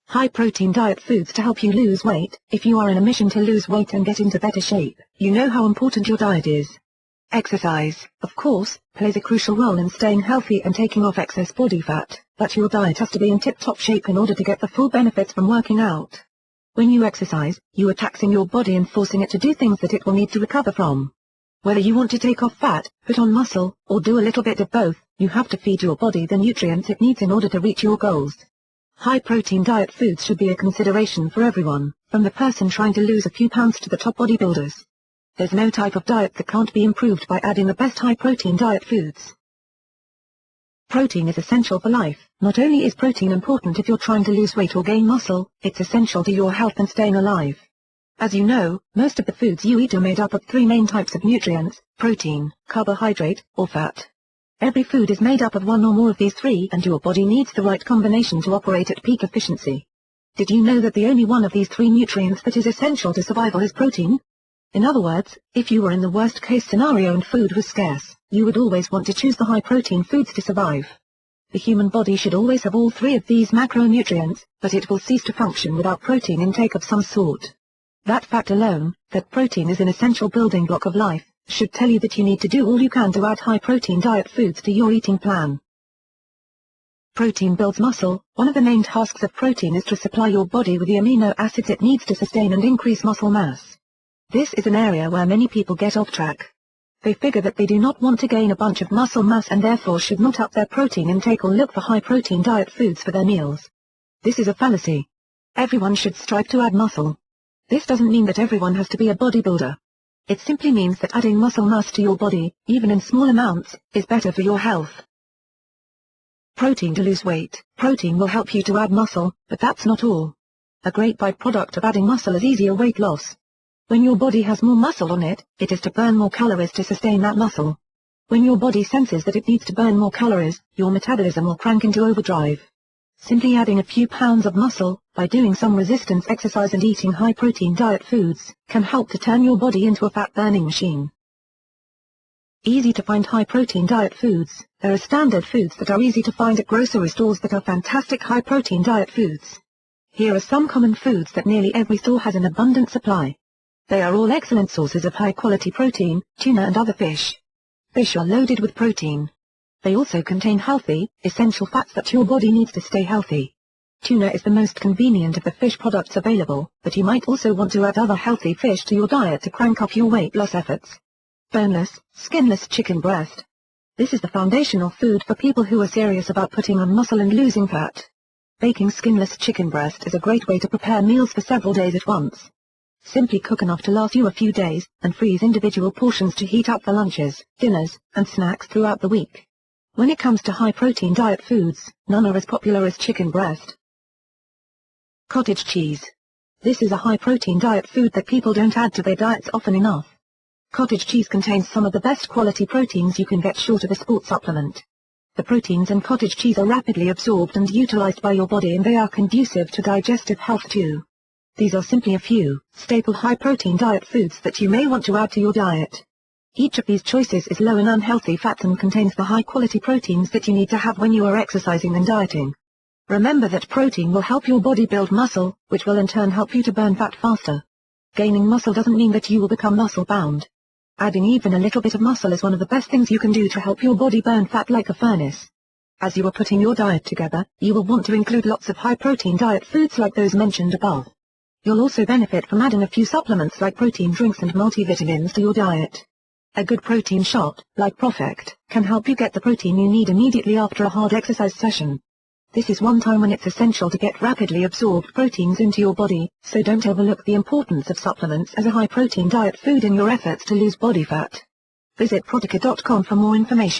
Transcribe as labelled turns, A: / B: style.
A: High-protein diet foods to help you lose weight. If you are in a mission to lose weight and get into better shape, you know how important your diet is. Exercise, of course, plays a crucial role in staying healthy and taking off excess body fat, but your diet has to be in tip-top shape in order to get the full benefits from working out. When you exercise, you are taxing your body and forcing it to do things that it will need to recover from. Whether you want to take off fat, put on muscle, or do a little bit of both, you have to feed your body the nutrients it needs in order to reach your goals. High-protein diet foods should be a consideration for everyone, from the person trying to lose a few pounds to the top bodybuilders. There's no type of diet that can't be improved by adding the best high-protein diet foods. Protein is essential for life. Not only is protein important if you're trying to lose weight or gain muscle, it's essential to your health and staying alive. As you know, most of the foods you eat are made up of three main types of nutrients: protein, carbohydrate, or fat. Every food is made up of one or more of these three, and your body needs the right combination to operate at peak efficiency. Did you know that the only one of these three nutrients that is essential to survival is protein? In other words, if you were in the worst-case scenario and food was scarce, you would always want to choose the high-protein foods to survive. The human body should always have all three of these macronutrients, but it will cease to function without protein intake of some sort. That fact alone, that protein is an essential building block of life, should tell you that you need to do all you can to add high-protein diet foods to your eating plan. Protein builds muscle. One of the main tasks of protein is to supply your body with the amino acids it needs to sustain and increase muscle mass. This is an area where many people get off track. They figure that they do not want to gain a bunch of muscle mass and therefore should not up their protein intake or look for high-protein diet foods for their meals. This is a fallacy. Everyone should strive to add muscle. This doesn't mean that everyone has to be a bodybuilder. It simply means that adding muscle mass to your body, even in small amounts, is better for your health. Protein to lose weight. Protein will help you to add muscle, but that's not all. A great byproduct of adding muscle is easier weight loss. When your body has more muscle on it, it is to burn more calories to sustain that muscle. When your body senses that it needs to burn more calories, your metabolism will crank into overdrive. Simply adding a few pounds of muscle, by doing some resistance exercise and eating high-protein diet foods, can help to turn your body into a fat-burning machine. Easy to find high-protein diet foods. There are standard foods that are easy to find at grocery stores that are fantastic high-protein diet foods. Here are some common foods that nearly every store has an abundant supply. They are all excellent sources of high-quality protein: tuna and other fish. Fish are loaded with protein. They also contain healthy, essential fats that your body needs to stay healthy. Tuna is the most convenient of the fish products available, but you might also want to add other healthy fish to your diet to crank up your weight loss efforts. Boneless, skinless chicken breast. This is the foundational food for people who are serious about putting on muscle and losing fat. Baking skinless chicken breast is a great way to prepare meals for several days at once. Simply cook enough to last you a few days, and freeze individual portions to heat up for lunches, dinners, and snacks throughout the week. When it comes to high-protein diet foods, none are as popular as chicken breast. Cottage cheese. This is a high-protein diet food that people don't add to their diets often enough. Cottage cheese contains some of the best quality proteins you can get short of a sports supplement. The proteins in cottage cheese are rapidly absorbed and utilized by your body, and they are conducive to digestive health too. These are simply a few staple high-protein diet foods that you may want to add to your diet. Each of these choices is low in unhealthy fats and contains the high-quality proteins that you need to have when you are exercising and dieting. Remember that protein will help your body build muscle, which will in turn help you to burn fat faster. Gaining muscle doesn't mean that you will become muscle-bound. Adding even a little bit of muscle is one of the best things you can do to help your body burn fat like a furnace. As you are putting your diet together, you will want to include lots of high-protein diet foods like those mentioned above. You'll also benefit from adding a few supplements like protein drinks and multivitamins to your diet. A good protein shot, like ProfectR, can help you get the protein you need immediately after a hard exercise session. This is one time when it's essential to get rapidly absorbed proteins into your body, so don't overlook the importance of supplements as a high-protein diet food in your efforts to lose body fat. Visit Protica.com for more information.